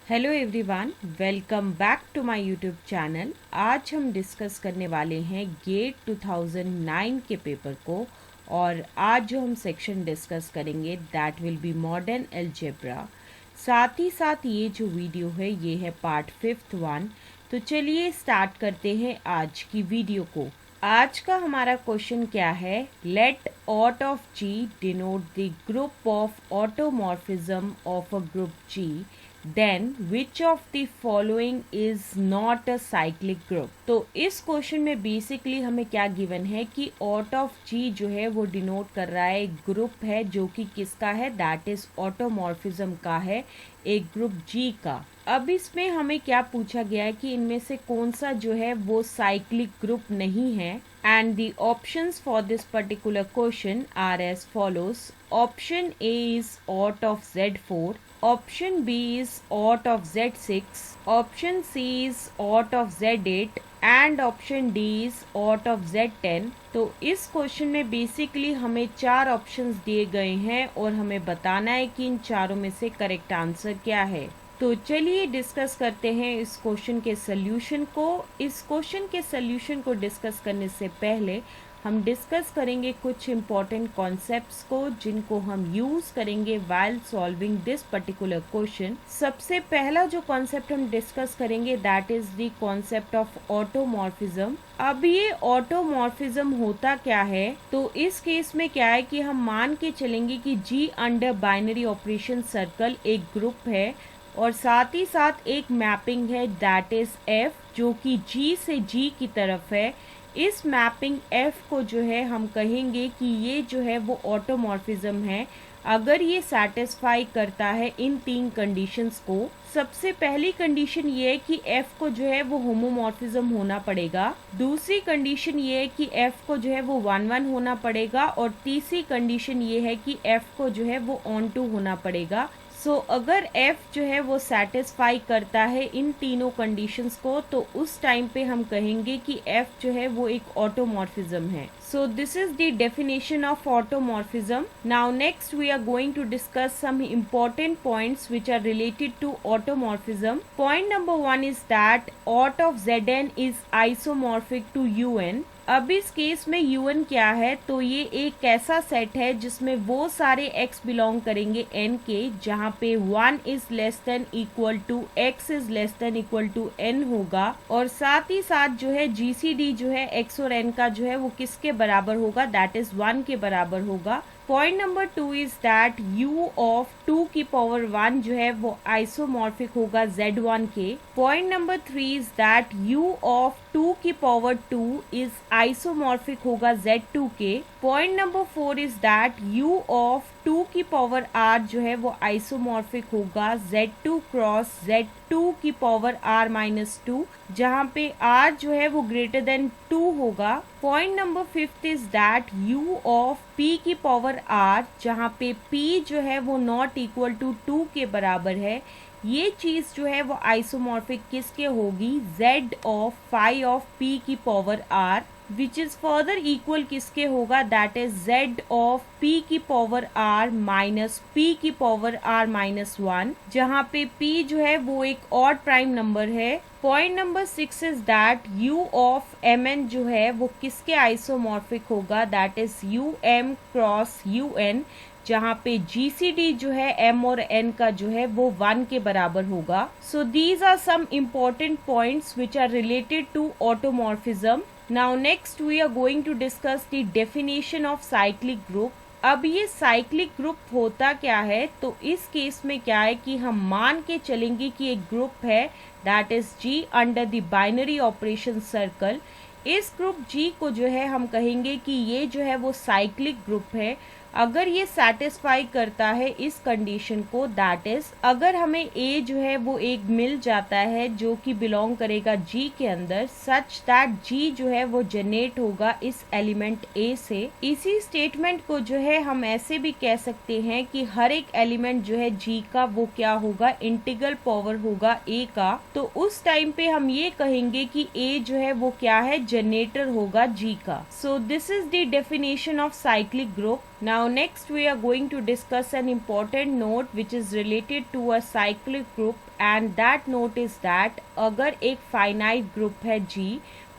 Hello everyone, welcome back to my YouTube channel. आज हम discuss करने वाले हैं गेट 2009 के पेपर को। और आज जो हम सेक्शन डिस्कस करेंगे that will be modern algebra. साथ ही साथ ये जो वीडियो है ये है पार्ट 5th 1। तो चलिए स्टार्ट करते हैं आज की वीडियो को। आज का हमारा क्वेश्चन क्या है? Let aut of G denote the group of automorphism of a group G, then which of the following is not a cyclic group. तो इस क्वेश्चन में बेसिकली हमें क्या गिवन है कि ऑट ऑफ जी जो है वो डिनोट कर रहा है एक ग्रुप है जो कि किसका है, दैट इज ऑटोमॉर्फिज्म का है, एक ग्रुप जी का। अब इसमें हमें क्या पूछा गया है कि इनमें से कौन सा जो है वो साइक्लिक ग्रुप नहीं है। And the options for this particular question are as follows. Option A is aut of Z4, option B is OUT of Z6, option C is OUT of Z8 and option D is OUT of Z10। तो इस question में basically हमें 4 options दिए गए हैं और हमें बताना है कि इन चारों में से करेक्ट आंसर क्या है। तो चलिए डिस्कस करते हैं इस क्वेश्चन के सल्यूशन को। इस क्वेश्चन के सल्यूशन को डिस्कस करने से पहले हम डिस्कस करेंगे कुछ इम्पॉर्टेंट कॉन्सेप्ट्स को जिनको हम यूज करेंगे while solving this particular question. सबसे पहला जो कॉन्सेप्ट हम डिस्कस करेंगे that is the concept of automorphism. अब ये ऑटोमॉर्फिज्म होता क्या है? तो इस केस में क्या है कि हम मान के चलेंगे कि जी अंडर बाइनरी ऑपरेशन सर्कल एक ग्रुप है और साथ ही साथ एक मैपिंग है दैट इज एफ जो कि जी से जी की तरफ है। इस मैपिंग एफ को जो है हम कहेंगे कि ये जो है वो ऑटोमॉर्फिज्म है अगर ये सेटिस्फाई करता है इन 3 कंडीशंस को। सबसे पहली कंडीशन ये है कि एफ को जो है वो होमोमॉर्फिज्म होना पड़ेगा। दूसरी कंडीशन ये है कि एफ को जो है वो 1-1 होना पड़ेगा और तीसरी कंडीशन ये है कि एफ को जो है वो ऑन टू होना पड़ेगा। सो अगर f जो है वो सेटिस्फाई करता है इन तीनों कंडीशंस को तो उस टाइम पे हम कहेंगे कि f जो है वो एक ऑटोमॉर्फिज्म है। So this is the definition of automorphism. Now next we are going to discuss some important points which are related to automorphism. Point number 1 is that aut of Zn is isomorphic to Un। अब इस case में UN क्या है? तो ये एक ऐसा set है जिसमें वो सारे x बिलोंग करेंगे n के जहाँ पे 1 is less than equal to x is less than equal to n होगा और साथ ही साथ जो है GCD जो है x और n का जो है वो किसके बराबर होगा, दैट इज 1 के बराबर होगा। Point number 2 is that u of 2 की पावर 1 जो है वो आइसोमॉर्फिक होगा Z1 के। Point number 3 is that u of 2 की पावर 2 इज आइसोमॉर्फिक होगा Z2 के। Point number 4 is that u of 2 की पावर r जो है वो आइसोमॉर्फिक होगा Z2 क्रॉस Z2 की पावर r-2 जहाँ पे r जो है वो ग्रेटर देन 2 होगा। Point number 5 is that u of p की पावर r जहाँ पे p जो है वो नॉट इक्वल टू 2 के बराबर है। ये चीज जो है वो आइसोमॉर्फिक किसके होगी, z of phi of p की power r which is further equal किसके होगा, that is z of p की पावर r माइनस p की पावर r-1 जहाँ पे p जो है वो एक ऑड प्राइम नंबर है। Point number 6 is that u of mn जो है वो किसके आइसोमॉर्फिक होगा, that is um cross un जहाँ पे GCD जो है m और n का जो है वो 1 के बराबर होगा। So these are some important points which are related to automorphism. Now next we are going to discuss the definition of cyclic group. अब ये साइक्लिक ग्रुप होता क्या है? तो इस केस में क्या है कि हम मान के चलेंगे कि एक ग्रुप है that is G under the binary operation circle. इस ग्रुप G को जो है हम कहेंगे कि ये जो है वो साइक्लिक ग्रुप है अगर ये सेटिस्फाई करता है इस कंडीशन को, दैट इज अगर हमें A जो है वो एक मिल जाता है जो कि बिलोंग करेगा G के अंदर सच दैट G जो है वो जनरेट होगा इस एलिमेंट A से। इसी स्टेटमेंट को जो है हम ऐसे भी कह सकते हैं कि हर एक एलिमेंट जो है G का वो क्या होगा, इंटीग्रल पावर होगा A का। तो उस टाइम पे हम ये कहेंगे कि A जो है वो क्या है, जनरेटर होगा G का। सो this is the definition of cyclic group. Now next we are going to discuss an important note which is related to a cyclic group and that note is that अगर एक finite group है G,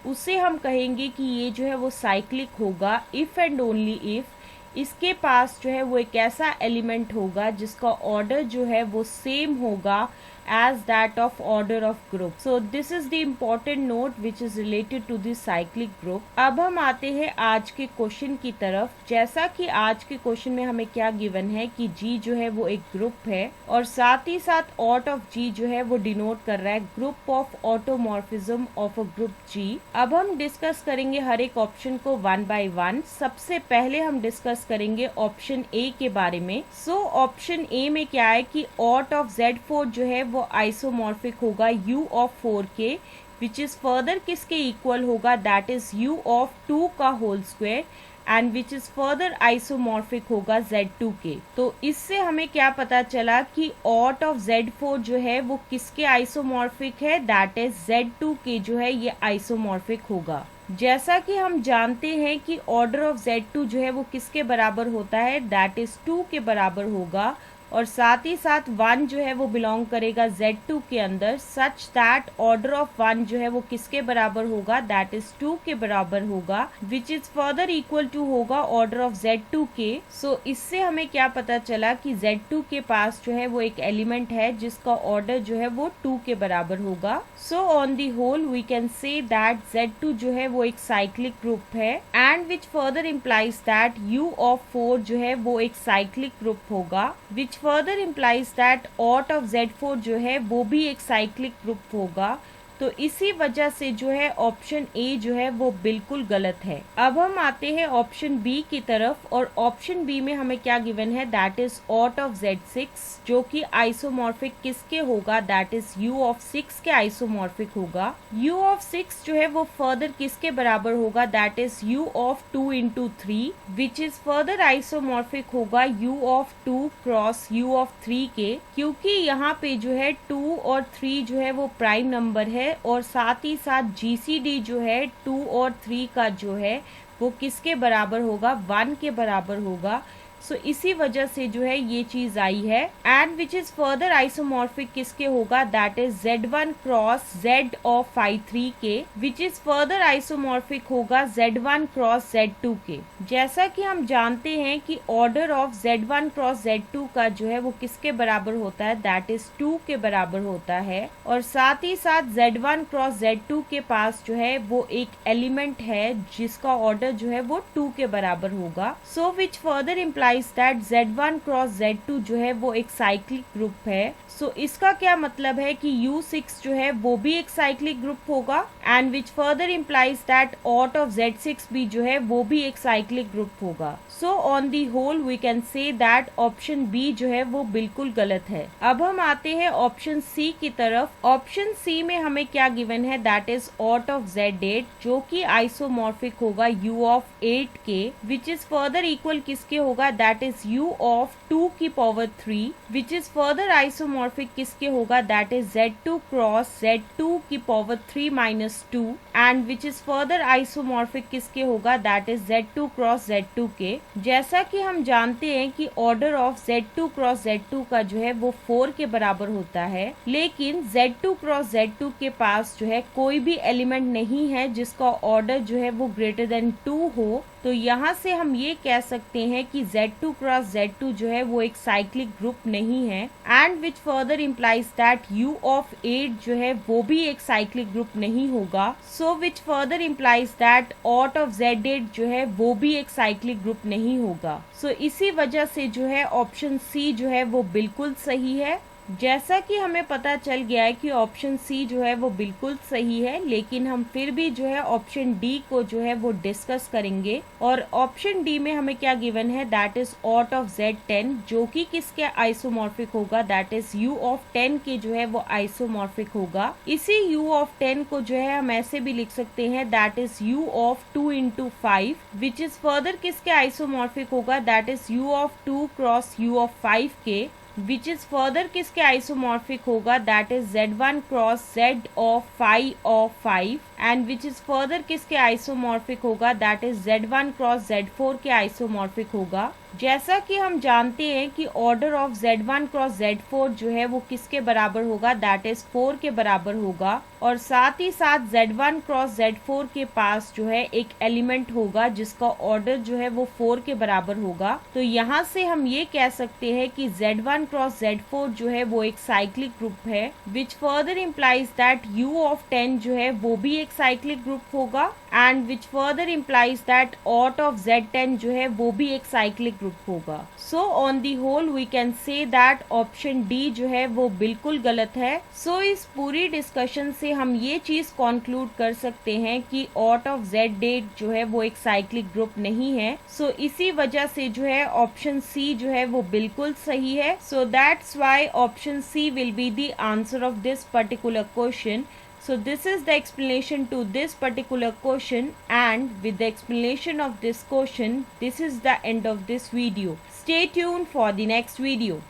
उसे हम कहेंगे कि ये जो है वो साइक्लिक होगा इफ एंड ओनली इफ इसके पास जो है वो एक ऐसा एलिमेंट होगा जिसका ऑर्डर जो है वो सेम होगा as that of order of group. So this is the important note which is related to the cyclic group. अब हम आते हैं आज के क्वेश्चन की तरफ। जैसा कि आज के क्वेश्चन में हमें क्या गिवन है कि G जो है वो एक ग्रुप है और साथ ही साथ ऑट ऑफ G जो है वो डिनोट कर रहा है group of automorphism of a group G। अब हम डिस्कस करेंगे हर एक ऑप्शन को वन बाय वन। सबसे पहले हम डिस्कस करेंगे ऑप्शन ए के बारे में। सो ऑप्शन ए में क्या है कि ऑट ऑफ Z4 जो है वो आइसोमॉर्फिक होगा U ऑफ 4 के, विच इज फर्दर किसके इक्वल होगा, दैट इज U ऑफ 2 का whole square, and which is further isomorphic होगा Z2 के। तो इससे हमें क्या पता चला कि ऑट ऑफ Z4 जो है वो किसके आइसोमॉर्फिक है, दैट इज Z2 के जो है ये आइसोमॉर्फिक होगा। जैसा कि हम जानते हैं कि ऑर्डर ऑफ Z2 जो है वो किसके बराबर होता है, दैट इज 2 के बराबर होगा, और साथ ही साथ 1 जो है वो बिलोंग करेगा Z2 के अंदर, सच दैट ऑर्डर ऑफ 1 जो है वो किसके बराबर होगा, दैट इज 2 के बराबर होगा, which is further equal to होगा ऑर्डर ऑफ Z2 के। सो इससे हमें क्या पता चला कि Z2 के पास जो है वो एक एलिमेंट है जिसका ऑर्डर जो है वो 2 के बराबर होगा। So on the whole we can say that Z2 जो है वो एक साइक्लिक ग्रुप है, and which further implies that U of 4 जो है वो एक साइक्लिक ग्रुप होगा, which further implies that aut of Z4 जो है वो भी एक साइक्लिक ग्रुप होगा। तो इसी वजह से जो है ऑप्शन ए जो है वो बिल्कुल गलत है। अब हम आते हैं ऑप्शन बी की तरफ, और ऑप्शन बी में हमें क्या गिवन है, that is aut of Z6 जो कि आइसोमॉर्फिक किसके होगा, दैट इज U ऑफ 6 के आइसोमॉर्फिक होगा। U ऑफ 6 जो है वो फर्दर किसके बराबर होगा, that is U of 2 into 3, which is further isomorphic होगा U of 2 cross U of 3 के, क्योंकि यहाँ पे जो है 2 और 3 जो है वो प्राइम नंबर है, और साथ ही साथ GCD जो है 2 और 3 का जो है वो किसके बराबर होगा, 1 के बराबर होगा। सो इसी वजह से जो है ये चीज आई है, and which is further isomorphic किसके होगा, that is Z1 cross Z of 5-3 के, विच इज फर्दर आइसोमॉर्फिक होगा Z1 क्रॉस Z2 के। जैसा कि हम जानते हैं कि order of Z1 cross Z2 का जो है वो किसके बराबर होता है, दैट इज 2 के बराबर होता है, और साथ ही साथ Z1 क्रॉस Z2 के पास जो है वो एक एलिमेंट है जिसका ऑर्डर जो है वो 2 के बराबर होगा। So which further imply that Z1 cross Z2 जो है वो एक साइक्लिक ग्रुप है। सो इसका क्या मतलब है कि U6 जो है वो भी एक साइक्लिक ग्रुप होगा, and which further implies that aut of Z6 भी जो है वो भी एक साइक्लिक ग्रुप होगा। So on the whole we can say that option B जो है वो बिल्कुल गलत है। अब हम आते हैं ऑप्शन सी की तरफ। ऑप्शन सी में हमें क्या गिवन है, that is aut of Z8 जो कि आइसोमॉर्फिक होगा U ऑफ 8 के, विच इज फर्दर इक्वल किसके होगा, दैट इज U ऑफ 2 की power 3, which is further isomorphic किसके होगा, that is Z2 cross Z2 की power 3 minus 2, and which is further isomorphic किसके होगा, that is Z2 cross Z2 के। जैसा कि हम जानते हैं कि order of Z2 cross Z2 का जो है वो 4 के बराबर होता है, लेकिन Z2 क्रॉस Z2 के पास जो है कोई भी एलिमेंट नहीं है जिसका ऑर्डर जो है वो ग्रेटर देन 2 हो। तो यहाँ से हम ये कह सकते हैं कि Z2 क्रॉस Z2 जो है वो एक साइक्लिक ग्रुप नहीं है, and which further implies that U of 8 जो है वो भी एक साइक्लिक ग्रुप नहीं होगा। So which further implies that aut of Z8 जो है वो भी एक साइक्लिक ग्रुप नहीं होगा। सो इसी वजह से जो है ऑप्शन सी जो है वो बिल्कुल सही है। जैसा कि हमें पता चल गया है कि ऑप्शन सी जो है वो बिल्कुल सही है, लेकिन हम फिर भी जो है ऑप्शन डी को जो है वो डिस्कस करेंगे। और ऑप्शन डी में हमें क्या गिवन है, that is aut of Z10 जो कि किसके आइसोमॉर्फिक होगा, दैट इज U ऑफ 10 के जो है वो आइसोमॉर्फिक होगा। इसी U ऑफ 10 को जो है हम ऐसे भी लिख सकते हैं, that is U of 2 into 5, which is further किसके आइसोमॉर्फिक होगा, that is U of 2 cross U of 5 के, विच इज फर्दर किसके आइसोमॉर्फिक होगा, that is Z1 cross Z of 5 and which is further किसके आइसोमॉर्फिक होगा, that is Z1 cross Z4 के isomorphic होगा। जैसा कि हम जानते हैं कि order of Z1 cross Z4 जो है वो किसके बराबर होगा, दैट इज 4 के बराबर होगा। और साथ ही साथ Z1 क्रॉस Z4 के पास जो है एक एलिमेंट होगा जिसका ऑर्डर जो है वो 4 के बराबर होगा। तो यहाँ से हम ये कह सकते हैं कि Z1 क्रॉस Z4 जो है वो एक साइक्लिक ग्रुप है, which further implies that U of 10 जो है वो भी एक साइक्लिक ग्रुप होगा, and which further implies that aut of Z10 जो है वो भी एक साइक्लिक ग्रुप होगा। So on the whole we can say that option D जो है वो बिल्कुल गलत है। सो इस पूरी डिस्कशन से हम ये चीज कॉन्क्लूड कर सकते हैं कि ऑट ऑफ Z8 जो है वो एक साइक्लिक ग्रुप नहीं है। सो इसी वजह से जो है ऑप्शन सी जो है वो बिल्कुल सही है। So that's why option C will be the answer of this particular question. So this is the explanation to this particular question, and with the explanation of this question, this is the end of this video. Stay tuned for the next video.